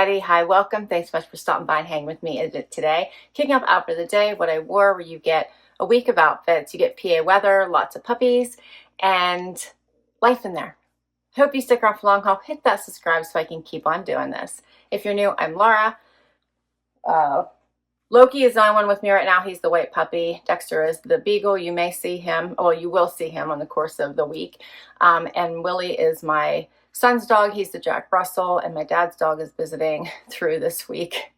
everybody. Hi, welcome. Thanks so much for stopping by and hanging with me today. Kicking off outfit of the day, what I wore, where you get a week of outfits. You get PA weather, lots of puppies, and life in there. Hope you stick around for long haul. Hit that subscribe so I can keep on doing this. If you're new, I'm Laura. Loki is the only one with me right now. He's the white puppy. Dexter is the beagle. You may see him, well, you will see him on the course of the week. And Willie is my son's dog. He's the Jack Russell, and my dad's dog is visiting through this week,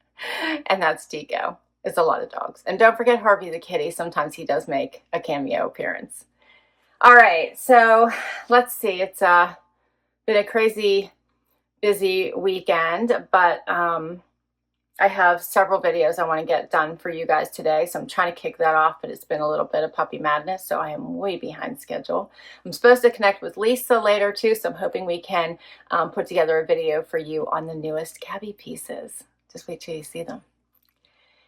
and that's Tico. It's a lot of dogs. And don't forget Harvey the kitty. Sometimes he does make a cameo appearance. All right, so let's see. It's been a crazy busy weekend, but I have several videos I want to get done for you guys today, so I'm trying to kick that off, but it's been a little bit of puppy madness, so I am way behind schedule. I'm supposed to connect with Lisa later too, so I'm hoping we can put together a video for you on the newest CABI pieces. Just wait till you see them.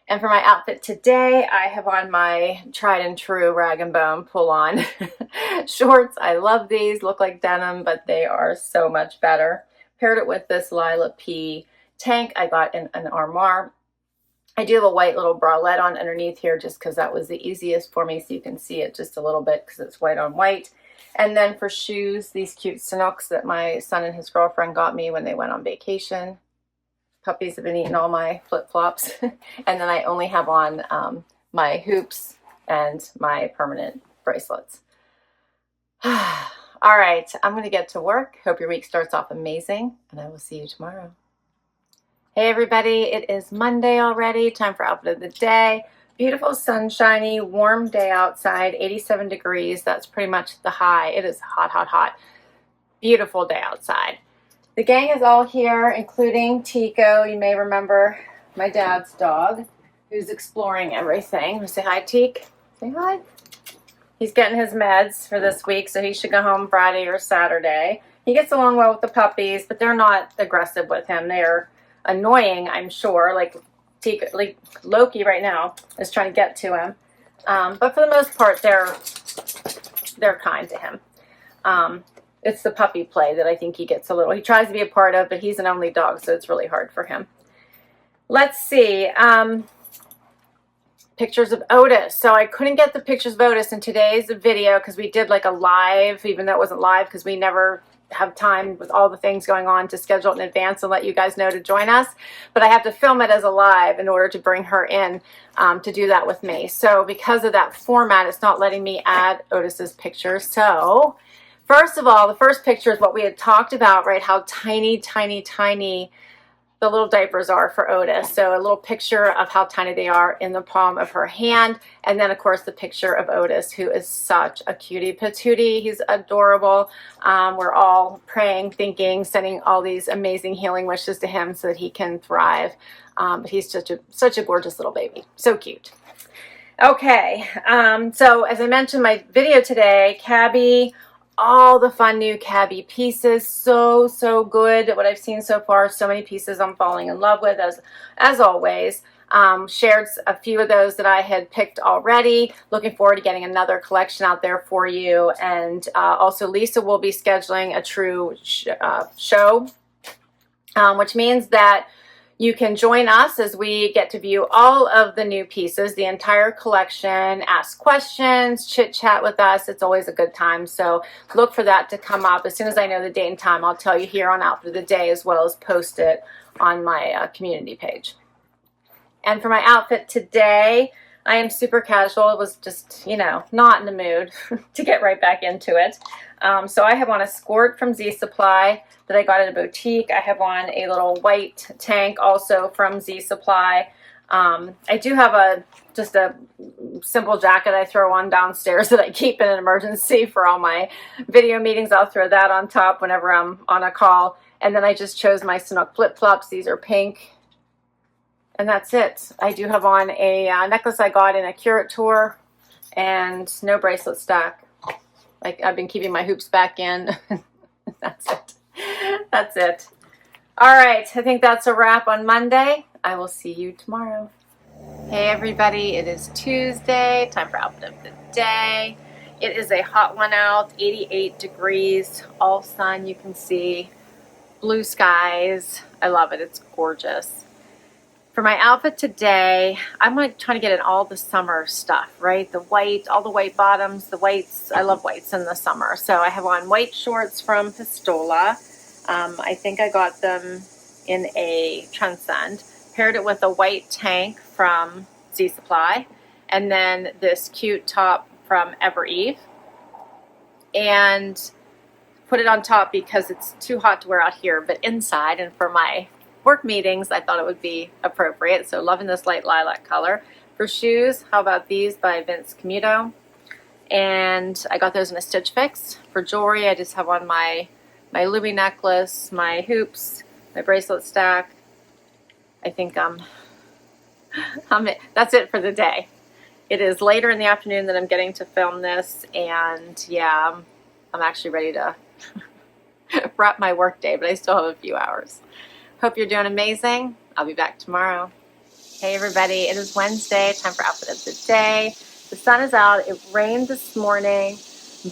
And for my outfit today, I have on my tried and true rag and bone pull-on shorts. I love these, look like denim, but they are so much better. Paired it with this Lila P tank I got in an Armoire. I do have a white little bralette on underneath here just because that was the easiest for me, so you can see it just a little bit because it's white on white. And then for shoes, these cute Sanuks that my son and his girlfriend got me when they went on vacation. Puppies have been eating all my flip-flops. And then I only have on my hoops and my permanent bracelets. All right, I'm going to get to work. Hope your week starts off amazing, and I will see you tomorrow. Hey everybody, it is Monday already. Time for outfit of the day. Beautiful, sunshiny, warm day outside, 87 degrees. That's pretty much the high. It is hot, hot, hot. Beautiful day outside. The gang is all here, including Tico. You may remember my dad's dog, who's exploring everything. Say hi, Teek. Say hi. He's getting his meds for this week, so he should go home Friday or Saturday. He gets along well with the puppies, but they're not aggressive with him. They're annoying, I'm sure. Like Loki right now is trying to get to him, but for the most part they're kind to him. It's the puppy play that I think he gets a little, he tries to be a part of, but he's an only dog, so it's really hard for him. Let's see, pictures of Otis. So I couldn't get the pictures of Otis in today's video because we did like a live, even though it wasn't live because we never have time with all the things going on to schedule it in advance and let you guys know to join us. But I have to film it as a live in order to bring her in to do that with me. So because of that format, it's not letting me add Otis's picture. So first of all, the first picture is what we had talked about, right? How tiny, tiny, tiny the little diapers are for Otis. So a little picture of how tiny they are in the palm of her hand. And then of course the picture of Otis, who is such a cutie patootie. He's adorable. We're all praying, thinking, sending all these amazing healing wishes to him so that he can thrive. But he's such a gorgeous little baby. So cute. Okay, so as I mentioned in my video today, CABI, all the fun new CABI pieces, so good. What I've seen so far, so many pieces I'm falling in love with, as always. Shared a few of those that I had picked already. Looking forward to getting another collection out there for you. And also Lisa will be scheduling a true show, which means that you can join us as we get to view all of the new pieces, the entire collection, ask questions, chit chat with us. It's always a good time. So look for that to come up. As soon as I know the date and time, I'll tell you here on Outfit of the Day, as well as post it on my community page. And for my outfit today, I am super casual. It was just, you know, not in the mood to get right back into it. So I have on a Skort from Z Supply that I got at a boutique. I have on a little white tank also from Z Supply. I do have just a simple jacket I throw on downstairs that I keep in an emergency for all my video meetings. I'll throw that on top whenever I'm on a call. And then I just chose my Sanuk flip-flops. These are pink. And that's it. I do have on a necklace I got in a Curate tour and no bracelet stack. Like, I've been keeping my hoops back in. That's it. That's it. All right. I think that's a wrap on Monday. I will see you tomorrow. Hey everybody. It is Tuesday. Time for outfit of the day. It is a hot one out. 88 degrees. All sun, you can see. Blue skies. I love it. It's gorgeous. For my outfit today, I'm like trying to get in all the summer stuff, right? The white, all the white bottoms, the whites. I love whites in the summer. So I have on white shorts from Pistola. I think I got them in a Transcend. Paired it with a white tank from Z Supply. And then this cute top from Ever Eve. And put it on top because it's too hot to wear out here. But inside and for my work meetings, I thought it would be appropriate. So loving this light lilac color. For shoes, how about these by Vince Camuto? And I got those in a Stitch Fix. For jewelry, I just have on my Louis necklace, my hoops, my bracelet stack. I think that's it for the day. It is later in the afternoon that I'm getting to film this, and yeah, I'm actually ready to wrap my work day, but I still have a few hours. Hope you're doing amazing. I'll be back tomorrow. Hey everybody, it is Wednesday, time for outfit of the day. The sun is out. It rained this morning,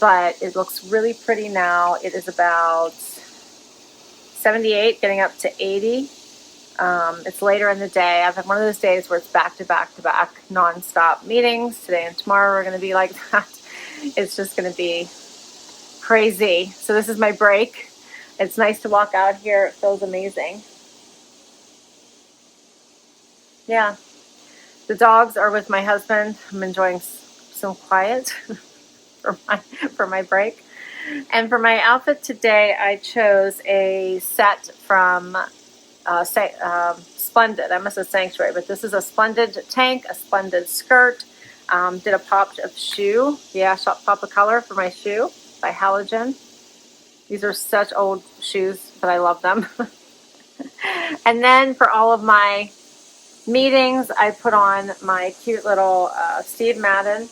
but it looks really pretty now. It is about 78, getting up to 80. It's later in the day. I've had one of those days where it's back to back to back non-stop meetings. Today and tomorrow are going to be like that. It's just going to be crazy. So this is my break. It's nice to walk out here. It feels amazing. Yeah, the dogs are with my husband. I'm enjoying some quiet for my break. And for my outfit today, I chose a set from Splendid. I must have Sanctuary, but this is a Splendid tank, a Splendid skirt. Did a pop of shoe. Yeah, pop of color for my shoe by Halogen. These are such old shoes, but I love them. And then for all of my meetings, I put on my cute little Steve Madden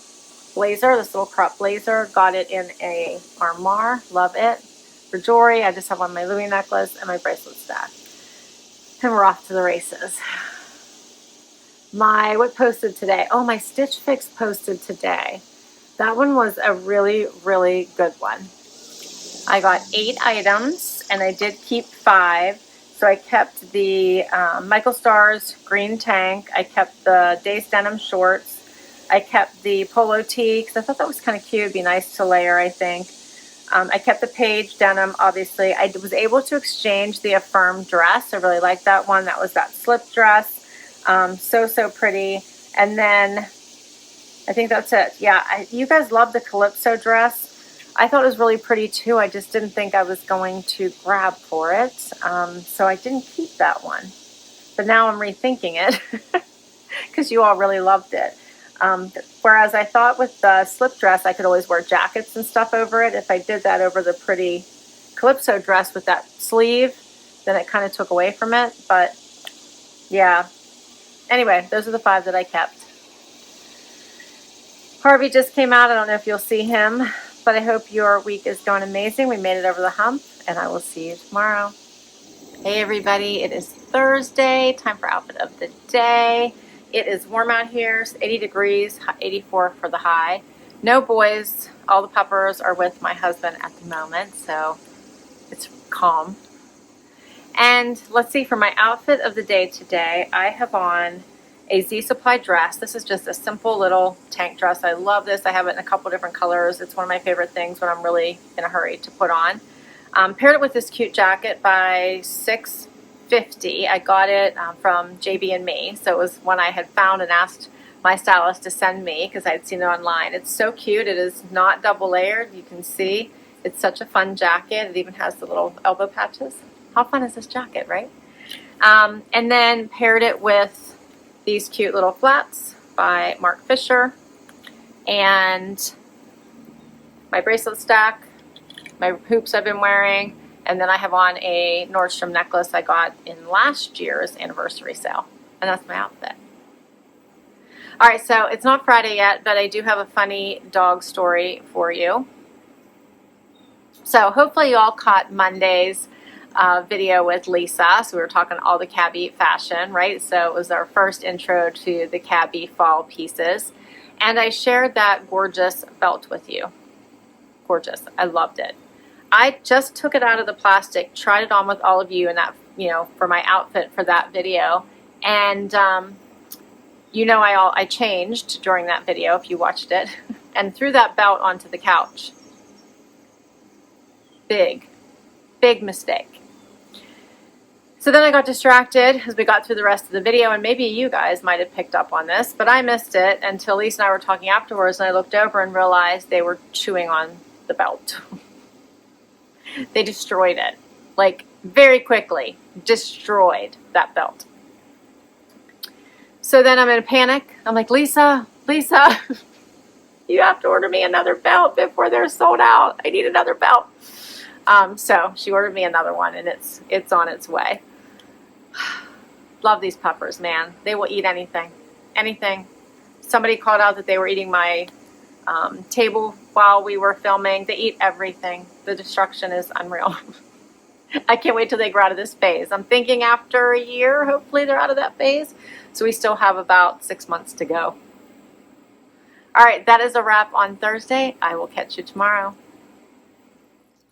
blazer, this little crop blazer. Got it in a Armoire. Love it. For jewelry, I just have on my Louis necklace and my bracelet stack. And we're off to the races. What posted today? Oh, my Stitch Fix posted today. That one was a really, really good one. I got 8 items, and I did keep 5. So I kept the Michael Stars green tank. I kept the Days Denim shorts. I kept the polo tee because I thought that was kind of cute. It'd be nice to layer, I think. I kept the Paige denim, obviously. I was able to exchange the Affirm dress. I really liked that one. That was that slip dress. So pretty. And then I think that's it. Yeah, you guys love the Calypso dress. I thought it was really pretty too. I just didn't think I was going to grab for it. So I didn't keep that one. But now I'm rethinking it because you all really loved it. Whereas I thought with the slip dress, I could always wear jackets and stuff over it. If I did that over the pretty Calypso dress with that sleeve, then it kind of took away from it. But yeah. Anyway, those are the 5 that I kept. Harvey just came out. I don't know if you'll see him, but I hope your week is going amazing. We made it over the hump, and I will see you tomorrow. Hey everybody, it is Thursday, time for outfit of the day. It is warm out here, 80 degrees, 84 for the high. No boys, all the puppers are with my husband at the moment, so it's calm. And let's see, for my outfit of the day today, I have on a Z Supply dress. This is just a simple little tank dress. I love this. I have it in a couple different colors. It's one of my favorite things when I'm really in a hurry to put on. Paired it with this cute jacket by $6.50. I got it from JB and Me. So it was one I had found and asked my stylist to send me because I'd seen it online. It's so cute. It is not double layered. You can see it's such a fun jacket. It even has the little elbow patches. How fun is this jacket, right? And then paired it with these cute little flats by Mark Fisher, and my bracelet stack, my hoops I've been wearing, and then I have on a Nordstrom necklace I got in last year's anniversary sale, and that's my outfit. All right, so it's not Friday yet, but I do have a funny dog story for you. So hopefully you all caught Monday's video with Lisa. So we were talking all the CABI fashion, right? So it was our first intro to the CABI fall pieces. And I shared that gorgeous belt with you. Gorgeous. I loved it. I just took it out of the plastic, tried it on with all of you, and that you know, for my outfit for that video. And you know, I changed during that video if you watched it and threw that belt onto the couch. Big mistake. So then I got distracted as we got through the rest of the video, and maybe you guys might have picked up on this, but I missed it until Lisa and I were talking afterwards, and I looked over and realized they were chewing on the belt. They destroyed it, like very quickly, destroyed that belt. So then I'm in a panic. I'm like, Lisa, you have to order me another belt before they're sold out. I need another belt. So she ordered me another one, and it's on its way. Love these puppers, man. They will eat anything. Somebody called out that they were eating my table while we were filming. They eat everything. The destruction is unreal. I can't wait till they grow out of this phase. I'm thinking after a year, hopefully they're out of that phase. So we still have about 6 months to go. All right, that is a wrap on Thursday. I will catch you tomorrow.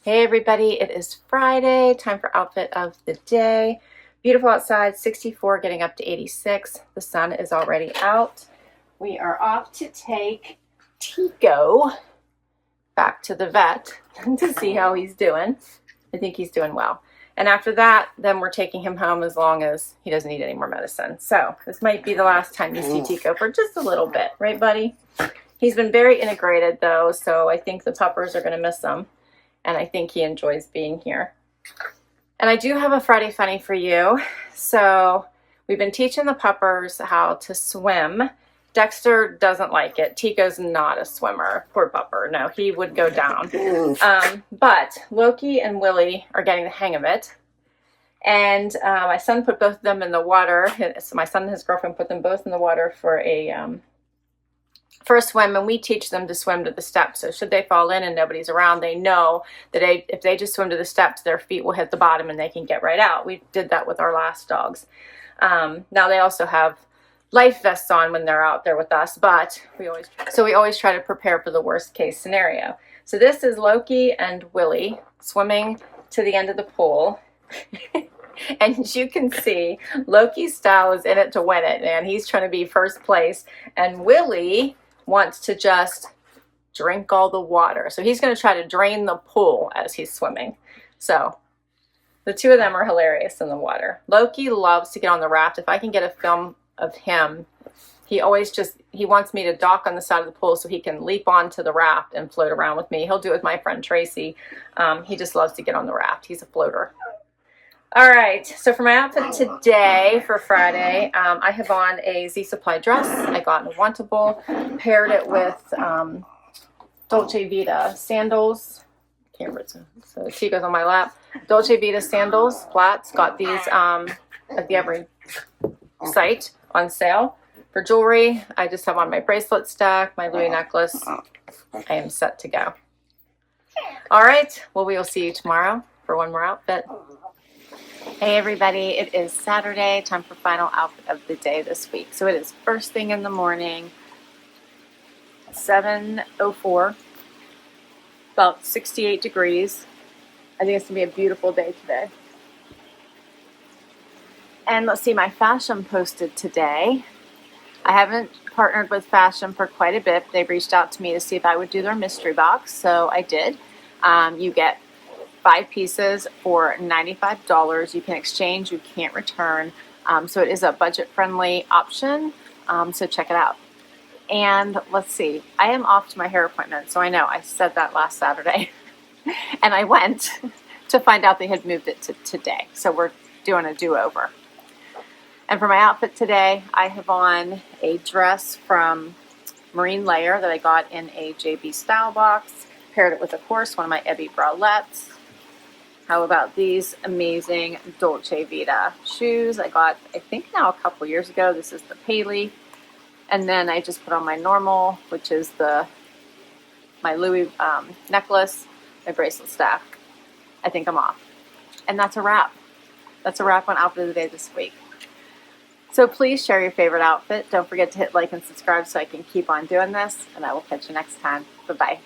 Hey everybody, it is Friday, time for outfit of the day. Beautiful outside, 64, getting up to 86. The sun is already out. We are off to take Tico back to the vet to see how he's doing. I think he's doing well. And after that, then we're taking him home as long as he doesn't need any more medicine. So this might be the last time you see Tico for just a little bit, right buddy? He's been very integrated though, so I think the puppers are gonna miss him. And I think he enjoys being here. And I do have a Friday funny for you. So we've been teaching the puppers how to swim. Dexter doesn't like it. Tico's not a swimmer. Poor pupper. No, he would go down. But Loki and Willie are getting the hang of it. And my son put both of them in the water. So my son and his girlfriend put them both in the water for a swim, and we teach them to swim to the steps. So should they fall in and nobody's around, they know that if they just swim to the steps, their feet will hit the bottom and they can get right out. We did that with our last dogs. Now they also have life vests on when they're out there with us, but we always try to prepare for the worst case scenario. So this is Loki and Willie swimming to the end of the pool. And as you can see, Loki's style is in it to win it, man. He's trying to be first place, and Willie wants to just drink all the water. So he's going to try to drain the pool as he's swimming. So the two of them are hilarious in the water. Loki loves to get on the raft. If I can get a film of him, he wants me to dock on the side of the pool so he can leap onto the raft and float around with me. He'll do it with my friend Tracy. He just loves to get on the raft. He's a floater. All right, so for my outfit today for Friday, I have on a Z Supply dress. I got in a Wantable, paired it with Dolce Vita sandals. Can't remember, so Tico's on my lap. Dolce Vita sandals, flats. Got these at the Every site on sale. For jewelry, I just have on my bracelet stack, my Louis necklace. I am set to go. All right, well, we will see you tomorrow for one more outfit. Hey everybody, it is Saturday, time for final outfit of the day this week. So it is first thing in the morning, 7:04, about 68 degrees. I think it's going to be a beautiful day today. And let's see, my fashion posted today. I haven't partnered with fashion for quite a bit. They've reached out to me to see if I would do their mystery box, so I did. You get 5 pieces for $95. You can exchange, you can't return. So it is a budget-friendly option. So check it out. And let's see, I am off to my hair appointment. So I know I said that last Saturday. And I went to find out they had moved it to today. So we're doing a do-over. And for my outfit today, I have on a dress from Marine Layer that I got in a JB Stylebox. Paired it with, of course, one of my Ebby bralettes. How about these amazing Dolce Vita shoes I got, I think now a couple years ago. This is the Paley. And then I just put on my normal, which is my Louis necklace, my bracelet stack. I think I'm off. And that's a wrap. That's a wrap on outfit of the day this week. So please share your favorite outfit. Don't forget to hit like and subscribe so I can keep on doing this. And I will catch you next time. Bye-bye.